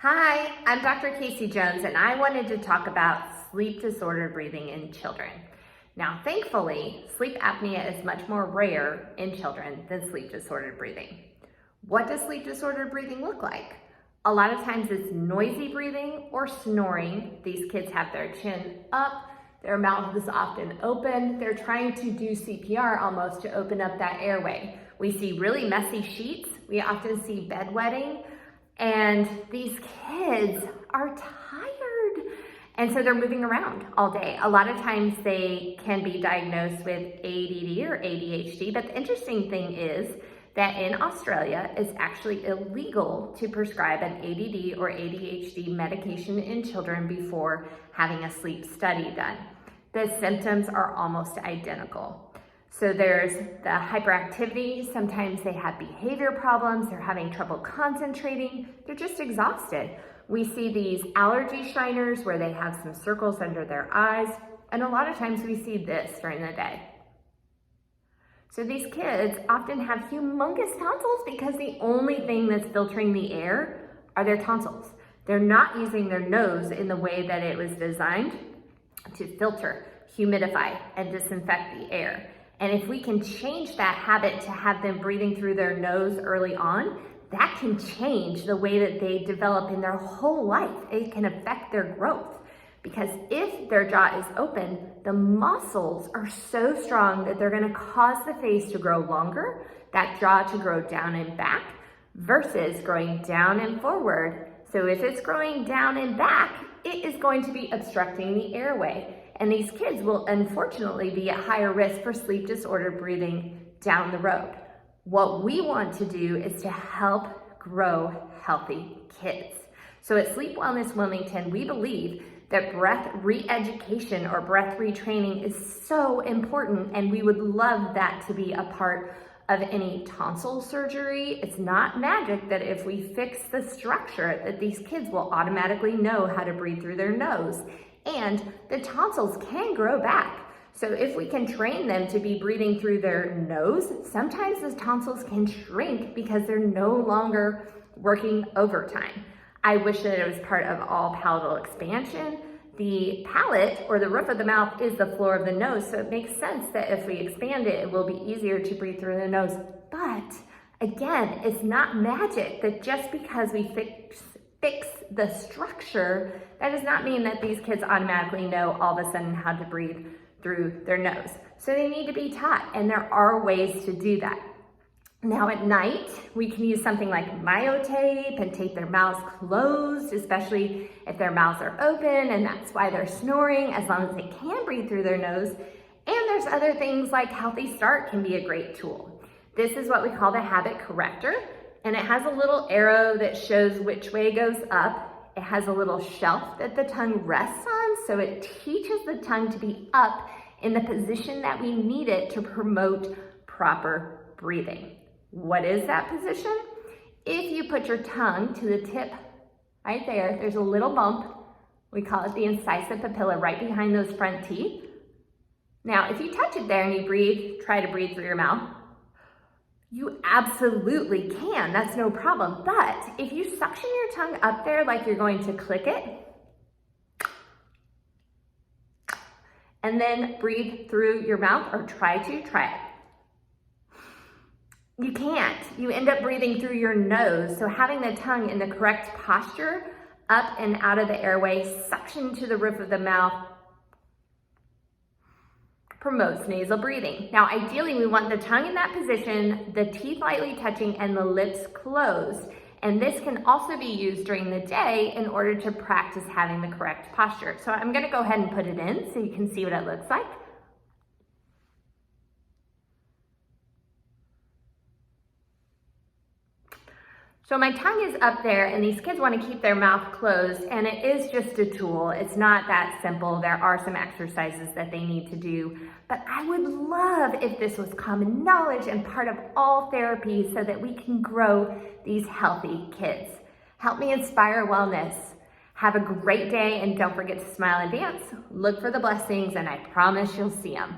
Hi, I'm Dr. Casey Jones, and I wanted to talk about sleep disordered breathing in children. Now, thankfully, sleep apnea is much more rare in children than sleep disordered breathing. What does sleep disordered breathing look like? A lot of times it's noisy breathing or snoring. These kids have their chin up, their mouth is often open. They're trying to do CPR almost to open up that airway. We see really messy sheets. We often see bedwetting. And these kids are tired. And so they're moving around all day. A lot of times they can be diagnosed with ADD or ADHD, but the interesting thing is that in Australia, it's actually illegal to prescribe an ADD or ADHD medication in children before having a sleep study done. The symptoms are almost identical. So there's the hyperactivity. Sometimes they have behavior problems. They're having trouble concentrating. They're just exhausted. We see these allergy shiners where they have some circles under their eyes. And a lot of times we see this during the day. So these kids often have humongous tonsils because the only thing that's filtering the air are their tonsils. They're not using their nose in the way that it was designed to filter, humidify, and disinfect the air. And if we can change that habit to have them breathing through their nose early on, that can change the way that they develop in their whole life. It can affect their growth. Because if their jaw is open, the muscles are so strong that they're gonna cause the face to grow longer, that jaw to grow down and back, versus growing down and forward. So if it's growing down and back, it is going to be obstructing the airway. And these kids will unfortunately be at higher risk for sleep disordered breathing down the road. What we want to do is to help grow healthy kids. So at Sleep Wellness Wilmington, we believe that breath re-education or breath retraining is so important, and we would love that to be a part of any tonsil surgery. It's not magic that if we fix the structure that these kids will automatically know how to breathe through their nose. And the tonsils can grow back. So if we can train them to be breathing through their nose, sometimes the tonsils can shrink because they're no longer working overtime. I wish that it was part of all palatal expansion. The palate or the roof of the mouth is the floor of the nose, so it makes sense that if we expand it, it will be easier to breathe through the nose. But again, it's not magic that just because we fix the structure, that does not mean that these kids automatically know all of a sudden how to breathe through their nose. So they need to be taught, and there are ways to do that. Now at night, we can use something like myotape and tape their mouths closed, especially if their mouths are open, and that's why they're snoring, as long as they can breathe through their nose. And there's other things like Healthy Start can be a great tool. This is what we call the habit corrector, and it has a little arrow that shows which way goes up. It has a little shelf that the tongue rests on, so it teaches the tongue to be up in the position that we need it to promote proper breathing. What is that position? If you put your tongue to the tip right there, there's a little bump. We call it the incisive papilla right behind those front teeth. Now, if you touch it there and you breathe, try to breathe through your mouth, you absolutely can, that's no problem. But if you suction your tongue up there like you're going to click it, and then breathe through your mouth, or try it. You can't. You end up breathing through your nose. So having the tongue in the correct posture, up and out of the airway, suction to the roof of the mouth, promotes nasal breathing. Now, ideally, we want the tongue in that position, the teeth lightly touching, and the lips closed. And this can also be used during the day in order to practice having the correct posture. So I'm gonna go ahead and put it in so you can see what it looks like. So my tongue is up there, and these kids want to keep their mouth closed, and it is just a tool. It's not that simple. There are some exercises that they need to do, but I would love if this was common knowledge and part of all therapies so that we can grow these healthy kids. Help me inspire wellness. Have a great day, and don't forget to smile and dance. Look for the blessings, and I promise you'll see them.